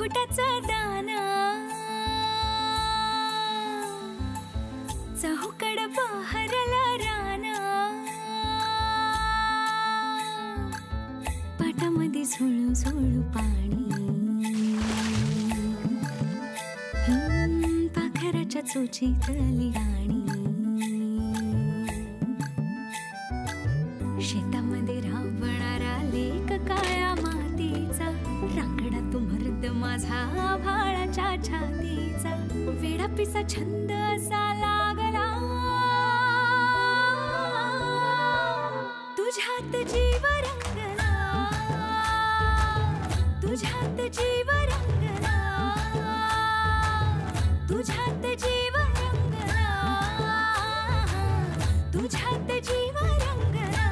मुकुटाचा दाना चहूकड बहरला राना पाटामध्ये झुळू झुळू पाणी पाखराच्या चोचीतली गाणी शेतामध्ये राबणारा लेक काळ्या मातीचा रांगडा तू मर्द माझा भाळाच्या छातीचा वेडा पिसा छंद असा लागला तुझ्यात जीव रंगला तुझ्यात जीव रंगला तुझ्यात जीव रंगला तुझ्यात जीव रंगला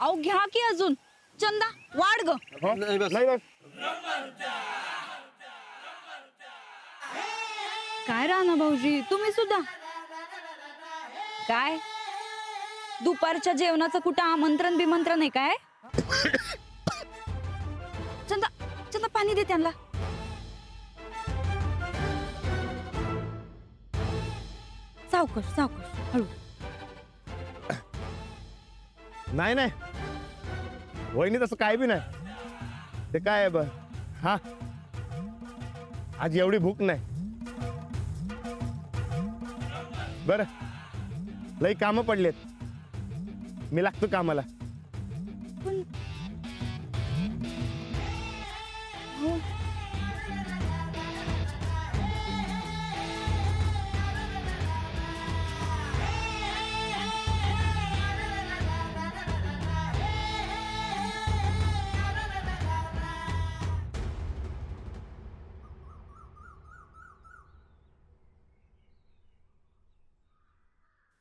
अहो घ्या की अजून चंदा वाढ ग काय राणा भाऊजी तुम्ही सुद्धा काय दुपारच्या जेवणाचं कुठं आमंत्रण बिमंत्रण आहे काय? चंदा चंदा पाणी दे त्यांना. सावकाश सावकाश हळू. नाही नाही वहिनी तसं काय बी नाही. ते काय आहे हा आज एवढी भूक नाही. बर लई कामं पडलेत मी लागतो कामाला.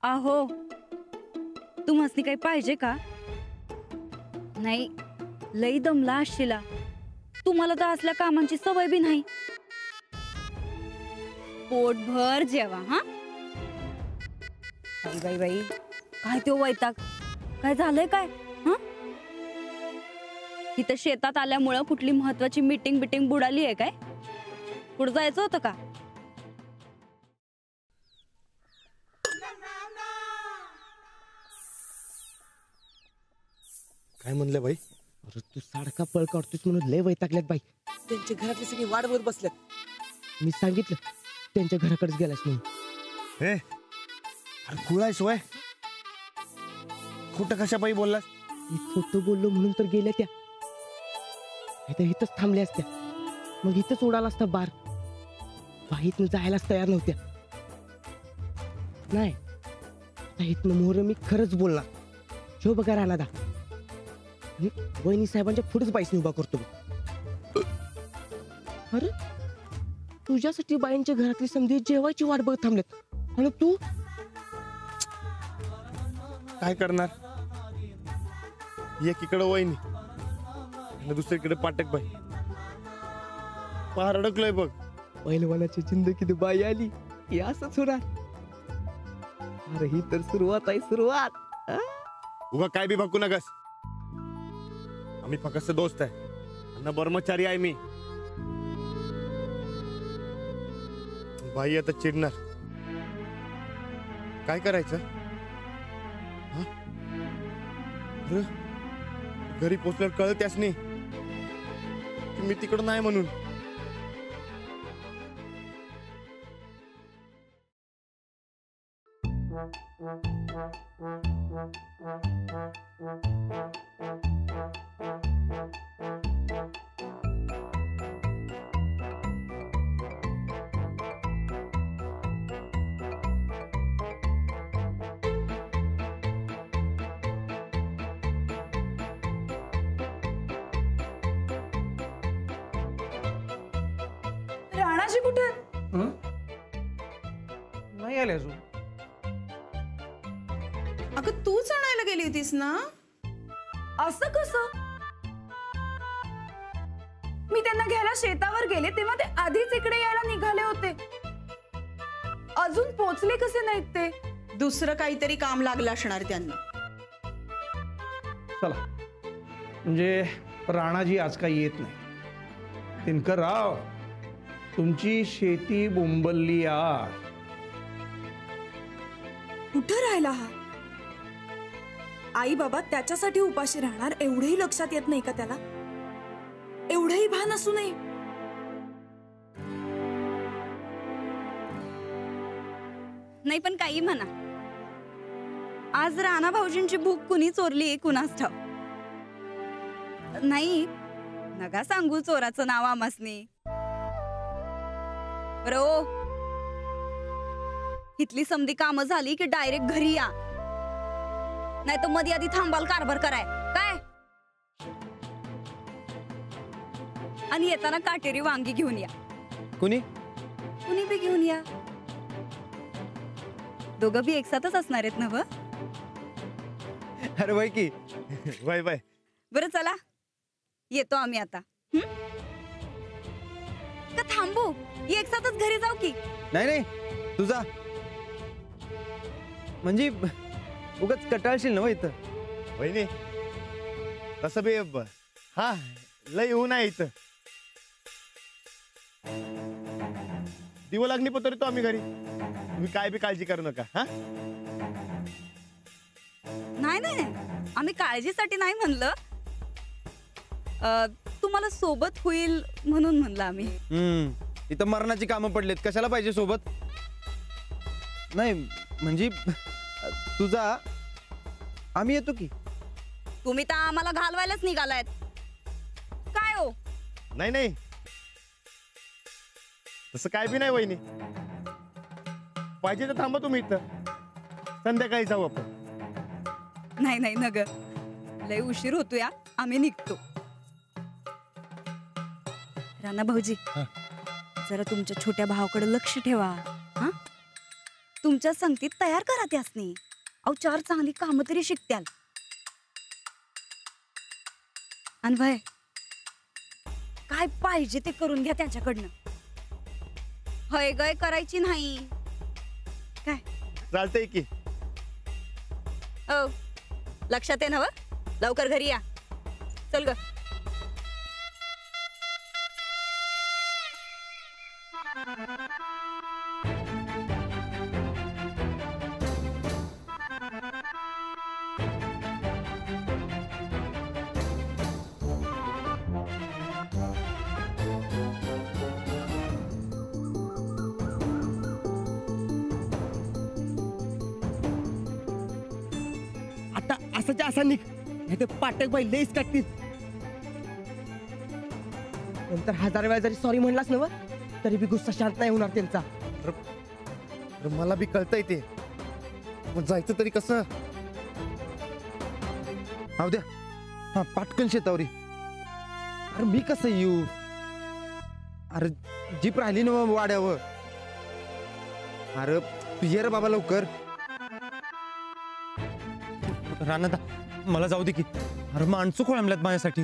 आहो तुम्हाला काही पाहिजे का? नाही लई दमला असशीला. तुम्हाला तर असल्या कामांची सवय बी नाही. पोटभर जेवा. हा बाई बाई बाई काय तो वैताग. काय झालंय काय? हा इथं शेतात आल्यामुळं कुठली महत्वाची मीटिंग बिटिंग बुडाली आहे काय? पुढे जायचं होतं का? काय म्हणलं बाई? अरे तू सारखा पळ काढतोस म्हणून लय वैतागल्यात बाई. त्यांच्या घरातली सगळी वाट बघत बसल्यात. मी सांगितलं त्यांच्या घराकडेच गेलास म्हणून. हे अरे खुळाय सोय खोटं कशा बाई बोललास? मी खोटं बोललो म्हणून तर गेल्या त्या. तर इथंच थांबल्या असत्या मग इथंच उडाला असता बार. बाईतनं जायलाच तयार नव्हत्या. नाही इथनं मोहर मी खरंच बोलणार. शो बघा राणादा वहिनी साहेबांच्या पुढेच बाईसनी उभा करतो. अरे तुझ्यासाठी बाईंच्या घरातली समधी जेवायची वाट बघत थांबल्यात आणि तू काय करणार? एकीकडे वहिनी आणि दुसरीकडे पाटक बाई. पार अडकलोय बघ. पहिलवानाची जिंदगीत बाई आली की असंच होणार. अरे ही तर सुरुवात आहे सुरुवात. उगा काय बी भकू नकस. आम्ही फक्त दोस्त आहे आणि कर्मचारी आहे मी. बाई आता चिडणार. काय करायचं? घरी पोचल्यावर कळत त्यास नाही मी तिकडं नाही म्हणून. राणाजी कुठे नाही आले अजून. अगं अगं तूच आणायला गेली होतीस ना? असं कसं? मी त्यांना घ्यायला शेतावर गेले तेव्हा ते आधीच इकडे यायला निघाले होते. अजून पोचले कसे नाहीत ते? दुसरं काहीतरी काम लागलं असणार त्यांना. चला, म्हणजे राणाजी आज काही येत नाही. दिनकरराव, तुमची शेती बोंबलली आज. कुठं राहिला हा? आई बाबा त्याच्यासाठी उपाशी राहणार एवढंही लक्षात येत नाही का त्याला? एवढंही भान असू नये? नाही पण काही म्हणा, आज राणा भाऊजींची भूक कुणी चोरली कुणास ठाव. नाही नका सांगू चोराचं नाव आमासनी. बरं ओ, इथली समधी कामं झाली की डायरेक्ट घरी या, नाही तर मध्ये आधी थांबाल कारभार कराय काय. आणि येताना काटेरी वांगी घेऊन या. कुणी बी घेऊन या. दोघं बी एकसाथच असणार आहेत ना? अरे बाई की बाय बाय. बरं चला, येतो आम्ही आता. का थांबू? एकसाथच घरी जाऊ की? नाही नाही तुझा म्हणजे उगाच कटाळशील ना इथं. वहिनी तसं बी हा लय येऊ नाही इथं. दिवं लागणी पत्र तो आम्ही घरी. तुम्ही काय बी काळजी करू नका. हा नाही नाही नाही, आम्ही काळजीसाठी नाही म्हणलं, तुम्हाला सोबत होईल म्हणून म्हणलं आम्ही. इथं मरणाची कामं पडलेत, कशाला पाहिजे सोबत? नाही म्हणजे तुझा आम्ही येतो की. तुम्ही तर आम्हाला घालवायलाच निघालायत काय हो? नाही नाही तसं काय बी नाही वहिनी. पाहिजे तर थांबा तुम्ही इथं, संध्याकाळी जाऊ आपण. नाही नाही नग, लय उशीर होतोय, आम्ही निघतो. राणा भाऊजी, जरा तुमच्या छोट्या भावाकडे लक्ष ठेवा. हा, तुमच्या संगतीत तयार करा त्यासनी. अहो 4 चांगली कामं तरी शिकत्याल. आणि भाई काय पाहिजे ते करून घ्या त्याच्याकडनं. हय गय करायची नाही काय. चालतंय की. हो, लक्षात आहे ना? लवकर घरी या. चल ग. आता असाच्या असा निघ, नाही तर पाटक बाई लईच काटतील. नंतर 1000 वेळा जरी सॉरी म्हणलास ना तरी बी गुस्सा शांत नाही होणार त्यांचा. अरे मला बी कळतंय ते, पण जायचं तरी कसं? हा द्या, हा पाटकन शेतावरी. अरे मी कसं येऊ? अरे जीप राहिली ना वाड्यावर. अरे तू ये रे बाबा लवकर. राणा मला जाऊ दे की. अरे माणसं खोळंबल्यात माझ्यासाठी.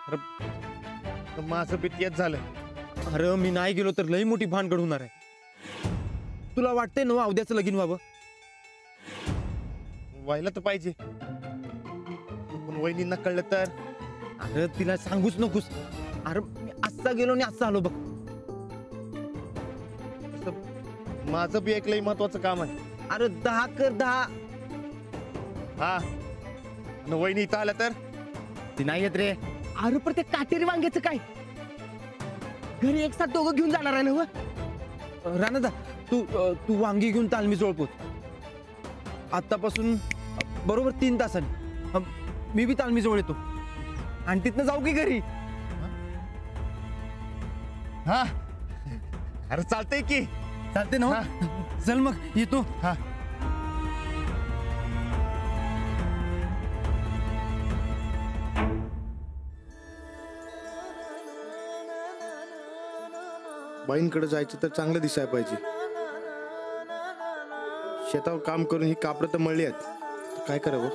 अरे माझं बी तेच झालं. अरे मी नाही गेलो तर लई मोठी भानगड होणार आहे. तुला वाटतंय ना उद्याचं लगीन व्हावं? व्हायला तर पाहिजे, पण वहिनींना कळलं तर? अरे तिला सांगूच नकोस. अरे मी असा गेलो आणि असा आलो बघ. तसं माझं बी एक लई महत्वाचं काम आहे. अरे 10 कर 10. हा, आणि वहिनी इथं आल्या तर? ती नाही येत रे. अरे पण ते काटेरी वांग्याचं काय? घरी एक साथ दोघं घेऊन जाणार आहे ना? राणा तू वांगी घेऊन तालमी जवळ पोच. आतापासून बरोबर 3 तासांनी मी बी तालमी जवळ येतो आणि तिथनं जाऊ की घरी. हा अरे चालतंय की. चालते ना? चल मग येतो. हा बाईंकडे जायचं तर चांगलं दिसायला पाहिजे. शेतावर काम करून ही कापडं तर मळली आहेत, काय करावं?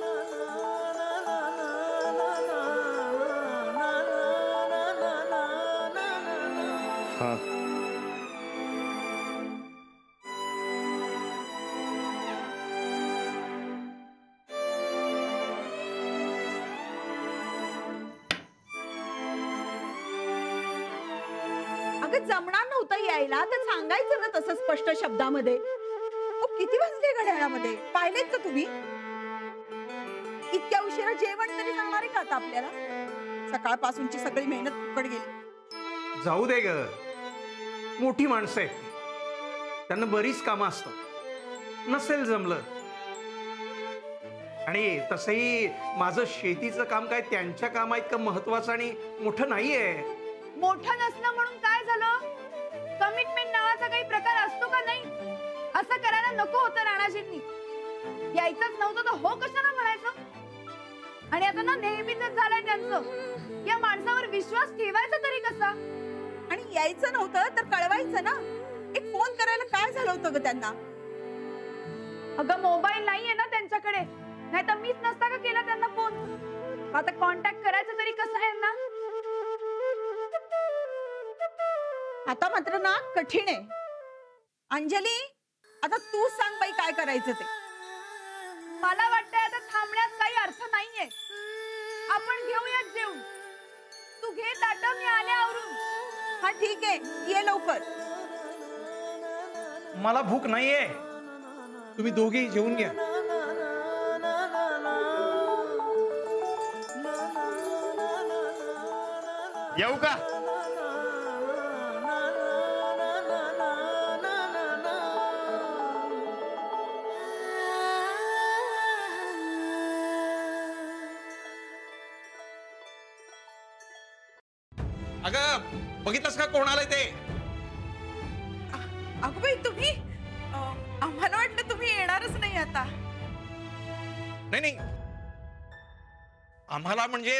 हा अगं जमणार नव्हतं यायला तर सांगायचं ना तसं स्पष्ट शब्दामध्ये. किती वाजले घड्याळामध्ये पाहिलेत का तुम्ही? इतक्या उशिरा जेवण तरी जाणार आहे का आता आपल्याला? सकाळपासूनची सगळी मेहनत फुकट गेली. जाऊ दे ग, मोठी माणसं आहेत ती. त्यांना बरीच कामं असतात, नसेल जमलं. आणि तसंही माझं शेतीचं काम काय त्यांच्या कामा इतकं महत्वाचं आणि मोठं नाहीये. मोठं नसलं म्हणून काय झालं? कमिटमेंट नावाचा काही प्रकार असतो का नाही? असं करायला नको होतं राणाजींनी. यायचंच नव्हतं तर हो कशाला म्हणायचं? आणि आता ना नेहमीच झालंय त्यांचं. या माणसावर विश्वास ठेवायचा तरी कसा? आणि यायचं नव्हतं तर कळवायचं ना. एक फोन करायला काय झालं होतं ग त्यांना? अगं मोबाईल नाहीये ना त्यांच्याकडे, नाही तर मीच नसता का केला त्यांना फोन. आता कॉन्टॅक्ट करायचं तरी कसं आहे ना? आता मात्र ना कठीण आहे. अंजली, आता तू सांग बाई काय करायचं ते. मला वाटतंय आता थांबण्यात काही अर्थ नाहीये. आपण घेऊयात जेवून. तू घे ताट, मी आले आवरून. हा ठीक आहे, ये लवकर. मला भूक नाहीये, तुम्ही दोघेही जेवून घ्या. येऊ का? अगं बघितलंस का कोण आलंय ते? अगं बाई तुम्ही, आम्हाला वाटलं तुम्ही येणारच नाही आता. नाही नाही, आम्हाला म्हणजे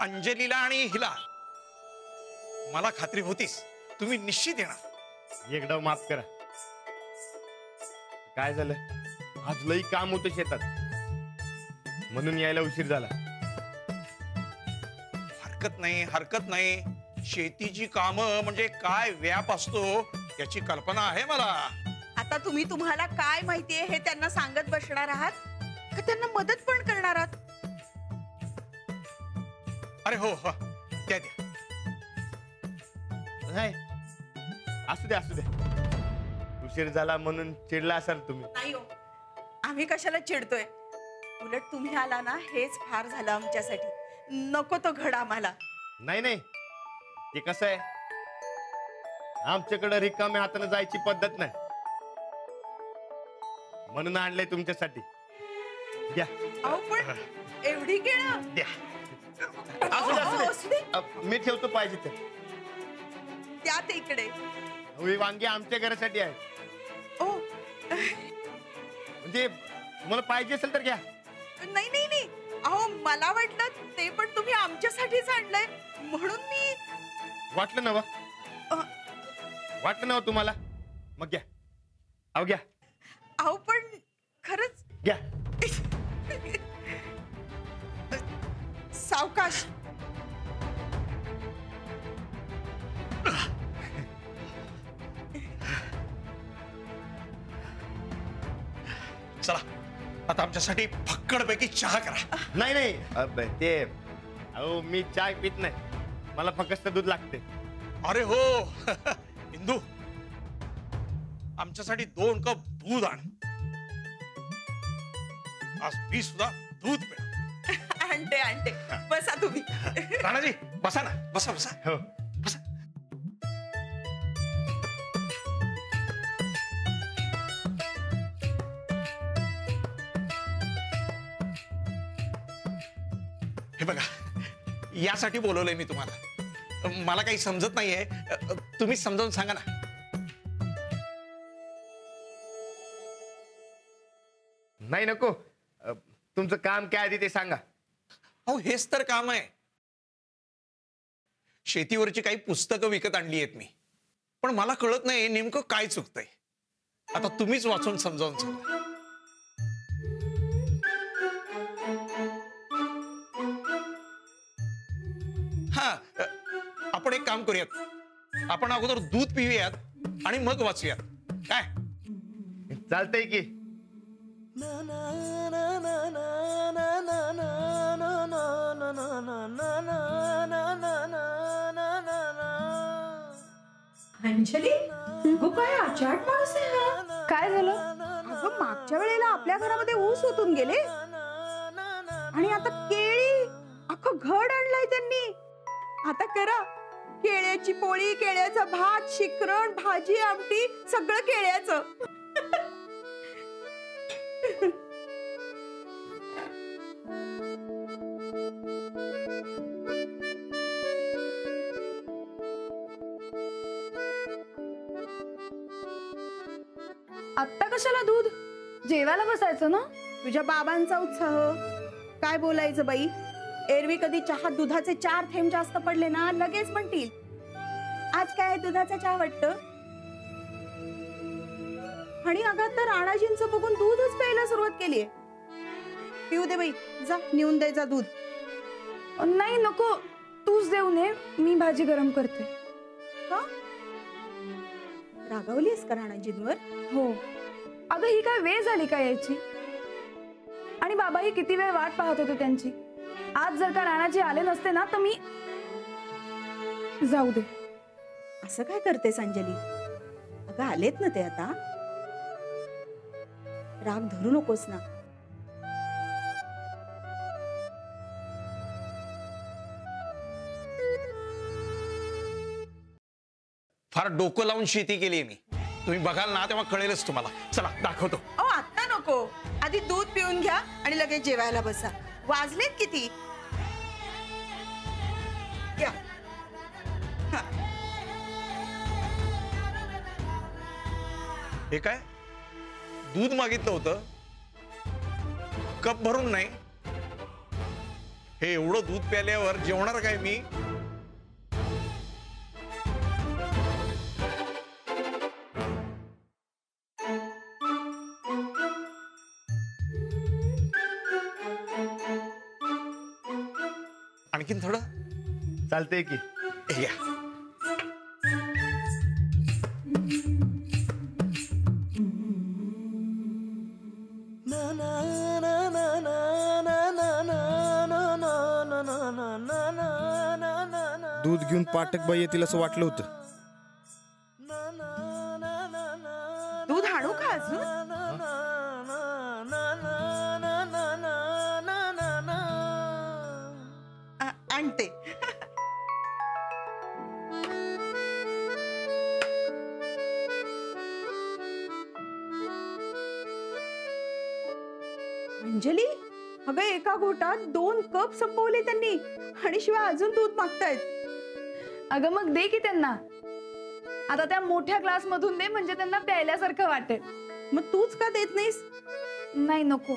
अंजलीला आणि हिला. मला खात्री होतीस तुम्ही निश्चित येणार. एकदा माफ करा. काय झालं? आज लई काम होतं शेतात, म्हणून यायला उशीर झाला. हरकत नाही, हरकत नाही. शेतीची कामं म्हणजे काय व्याप असतो याची कल्पना आहे मला. आता तुम्ही तुम्हाला काय माहितीये हे त्यांना सांगत बसणार आहात का त्यांना मदत पण करणार आहात? अरे हो हो, द्या द्या. नाही, असू दे असू दे. उशीर झाला म्हणून चिडला असाल तुम्ही. नाही हो, आम्ही कशाला चिडतोय. उलट तुम्ही आला ना हेच फार झालं आमच्यासाठी. नको तो घड आम्हाला. नाही नाही, ते कसं आहे, आमच्याकडे रिकाम्या हाताने जायची पद्धत नाही, म्हणून आणलंय तुमच्यासाठी. घ्या. अहो पण एवढी केळं द्या. असू दे, असू असू दे. दे. मी ठेवतो पाहिजे तर. त्या ते इकडे. ही वांगी आमच्या घरासाठी आहे, ओ म्हणजे मला पाहिजे असेल तर घ्या. नाही नाही नाही, अहो मला वाटलं ते पण तुम्ही आमच्यासाठीच आणलंय म्हणून मी. वाटलं ना वा? वाटलं ना तुम्हाला? मग घ्या. अहो घ्या. अहो पण खरंच घ्या. सावकाश. चला आता आमच्यासाठी फक्कडपैकी चहा करा. नाही नाही, ते अहो मी चाय पित नाही, मला फक्त दूध लागते. अरे हो इंदू, आमच्यासाठी 2 कप दूध आण. आज मी सुद्धा दूध पिणार. आणते आणते, बसा तुम्ही. राणाजी बसा ना, बसा बसा. हो. बसा. हे बघा, यासाठी बोलवलंय मी तुम्हाला. मला काही समजत नाहीये, तुम्हीच समजावून सांगा ना. नाही नको, तुमचं काम काय आहे ते सांगा. अहो हेच तर काम आहे. शेतीवरची काही पुस्तकं विकत आणली आहेत मी, पण मला कळत नाही नेमकं काय चुकतंय. आता तुम्हीच वाचून समजावून सांगा. आपण अगोदर दूध पिऊयात आणि मग वाचूयात, काय? चालतंय की. अंजली हो काय आचाट माणूस आहे हा. काय झालं? अगं मागच्या वेळेला आपल्या घरामध्ये ऊस ओतून गेले आणि आता केळी अख्खं घड आणलंय त्यांनी. आता करा केळ्याची पोळी, केळ्याचा भात, शिकरण, भाजी, आमटी, सगळं केळ्याचं. आत्ता कशाला दूध? जेवायला बसायचं ना. तुझ्या बाबांचा उत्साह काय बोलायचं बाई. एरवी कधी चहा दुधाचे 4 थेंब जास्त पडले ना लगेच म्हणतील आज काय दुधाचा चहा वाटतं. आणि अगं तर राणाजींचं बघून दूधच प्यायला सुरुवात केलीये. पिऊ दे बाई, जा नेऊन द्यायचा दूध. नाही नको, तूच देऊ नये, मी भाजी गरम करते. का रागावलीस का राणाजींवर? हो अगं ही काय वेळ झाली का यायची? आणि बाबाही किती वेळ वाट पाहत होते त्यांची. आज जर का राणाजी आले नसते ना तर मी जाऊ दे. असं काय करतेस अंजली? अगं आलेत ना ते आता, राग धरू नकोस ना. फार डोकं लावून शेती केली मी. तुम्ही बघाल ना तेव्हा कळेलच तुम्हाला. चला दाखवतो. अहो आता नको, आधी दूध पिऊन घ्या आणि लगेच जेवायला बसा. वाजलेत किती? या. हा. हे काय दूध मागितलं होतं, कप भरून नाही. हे एवढं दूध प्यायल्यावर जेवणार काय मी? आणखीन थोडं? चालतंय की. हे घ्या. दूध घेऊन पाठकबाई येतील असं वाटलं होतं. दूध आणू का अजून? आणते. अंजली अगं एका घोटात 2 कप संपवले त्यांनी आणि शिवाय अजून दूध मागतायत. अगं मग दे की त्यांना. आता त्या मोठ्या ग्लास मधून दे म्हणजे त्यांना प्यायल्यासारखं वाटेल. मग तूच का देत नाहीस? नाही नको.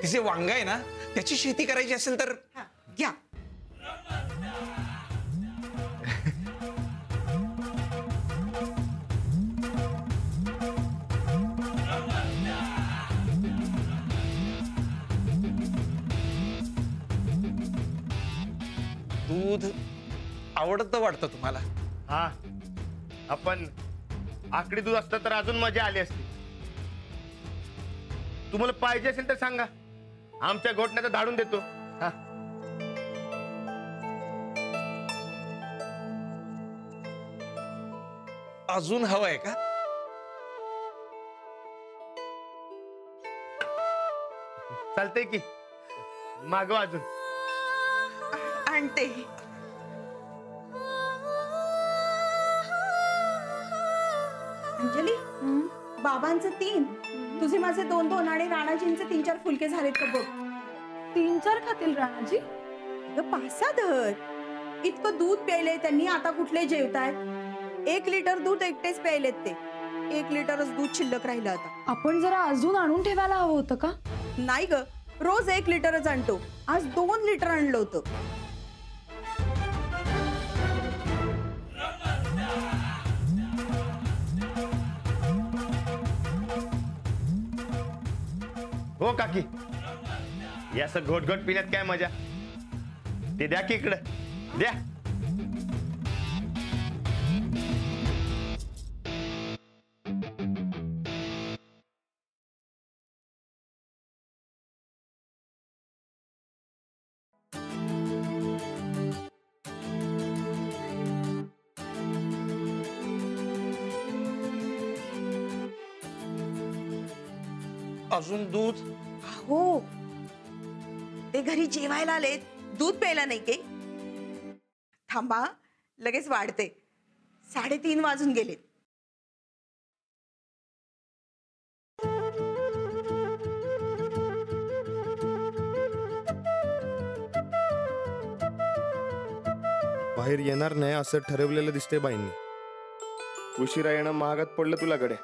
तिचे वांग आहे ना त्याची शेती करायची असेल तर घ्या. दूध आवडतं वाटतं तुम्हाला? हा, आपण आकडी दूध असतं तर अजून मजा आली असती. तुम्हाला पाहिजे असेल तर सांगा, आमच्या घोटण्याचं धाडून देतो. हा, अजून हवंय का? चालतंय की, मागवा अजून. आणते. अंजली बाबांचे 3, तुझे माझे 2-2 आणि राणाजींचे 3-4 फुलके झालेत का बघ. 3-4 खातील राणाजी? 5-6 धर. इतकं दूध प्यायलंय त्यांनी, आता कुठले जेवताय? 1 लिटर दूध एकटेच प्यायलेत ते. 1 लिटरच दूध शिल्लक राहिलं आता. आपण जरा अजून आणून ठेवायला हवं होतं का? नाही ग, रोज 1 लिटरच आणतो. आज 2 लिटर आणलं होतं. हो काकी, या असं घोट पिण्यात काय मजा? ते द्या की इकडे द्या. अजून दूध? हो, ते घरी जेवायला आले, दूध प्यायला नाही के? थांबा, लगेच वाढते. 3:30 वाजून गेले. बाहेर येणार नाही असं ठरवलेलं दिसतंय बाईंनी. उशिरा येणं महागात पडलं तुला गड्या.